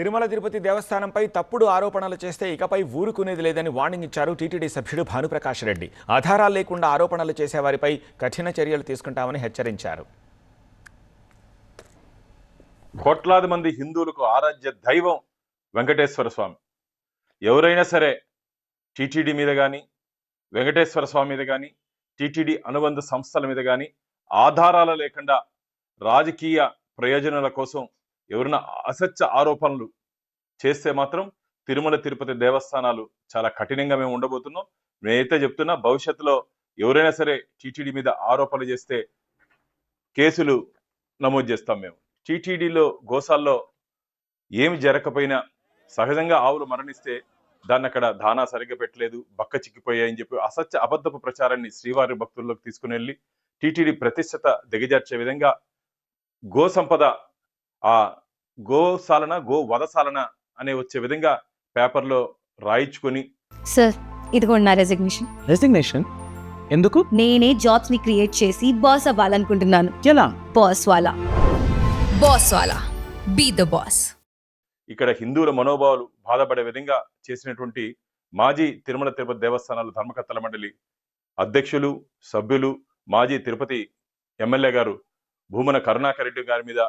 తిరుమల తిరుపతి దేవస్థానంపై తప్పుడు ఆరోపణలు చేస్తే ఇకపై ఊరుకునేది లేదని వార్నింగ్ ఇచ్చారు టీటీడీ సభ్యుడు భానుప్రకాష్ రెడ్డి. ఆధారాలు లేకుండా ఆరోపణలు చేసేవారిపై కఠిన చర్యలు తీసుకుంటామని హెచ్చరించారు. కోట్లాది మంది హిందువులకు ఆరాధ్య దైవం వెంకటేశ్వర స్వామి. ఎవరైనా సరే టీటీడీ మీద కానీ, వెంకటేశ్వర స్వామి మీద కానీ, టీటీడీ అనుబంధ సంస్థల మీద కానీ ఆధారాలు లేకుండా రాజకీయ ప్రయోజనాల కోసం ఎవరైనా అసత్య ఆరోపణలు చేస్తే మాత్రం తిరుమల తిరుపతి దేవస్థానాలు చాలా కఠినంగా మేము ఉండబోతున్నాం. నేనైతే చెప్తున్నా, భవిష్యత్తులో ఎవరైనా సరే టీటీడీ మీద ఆరోపణలు చేస్తే కేసులు నమోదు చేస్తాం. మేము టీటీడీలో గోశాల్లో ఏమి జరగకపోయినా, సహజంగా ఆవులు మరణిస్తే దాన్ని అక్కడ దానా సరిగ్గా పెట్టలేదు, బక్క చిక్కిపోయాయని చెప్పి అసత్య అబద్ధపు ప్రచారాన్ని శ్రీవారి భక్తుల్లోకి తీసుకుని వెళ్ళి టీటీడీ ప్రతిష్టత దిగజార్చే విధంగా గో సంపద, ఆ గోశాలన గో వధశాలన అనే వచ్చే విధంగా పేపర్లో రాయించుకొని, సార్ ఇదిగోండి నా రెసిగ్నేషన్. ఎందుకు? నేనే జాబ్స్ ని క్రియేట్ చేసి బాస్ అవ్వాలనుకుంటున్నాను. ఎలా? బాస్ వాలా బీ ద బాస్. ఇక్కడ హిందువుల మనోభావాలు బాధపడే విధంగా చేసినటువంటి మాజీ తిరుమల తిరుపతి దేవస్థానాల ధర్మకర్తల మండలి అధ్యక్షులు, సభ్యులు, మాజీ తిరుపతి ఎమ్మెల్యే గారు భూమన కరుణాకర్ రెడ్డి గారి మీద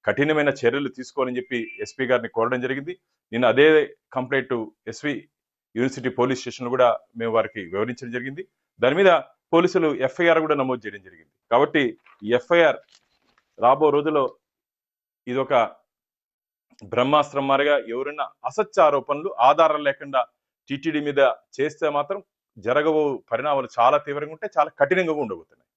కఠినమైన చర్యలు తీసుకోవాలని చెప్పి ఎస్పీ గారిని కోరడం జరిగింది. నేను అదే complaint SV university police station కూడా మేము వారికి వివరించడం జరిగింది. దాని మీద పోలీసులు ఎఫ్ఐఆర్ కూడా నమోదు చేయడం జరిగింది. కాబట్టి ఈ ఎఫ్ఐఆర్ రాబో రోజుల్లో ఇదొక బ్రహ్మాస్త్రం మారిగా ఎవరైనా అసత్య ఆరోపణలు ఆధారాలు లేకుండా టీటీడీ మీద చేస్తే మాత్రం జరగబో పరిణామాలు చాలా తీవ్రంగా ఉంటే చాలా కఠినంగా ఉండబోతున్నాయి.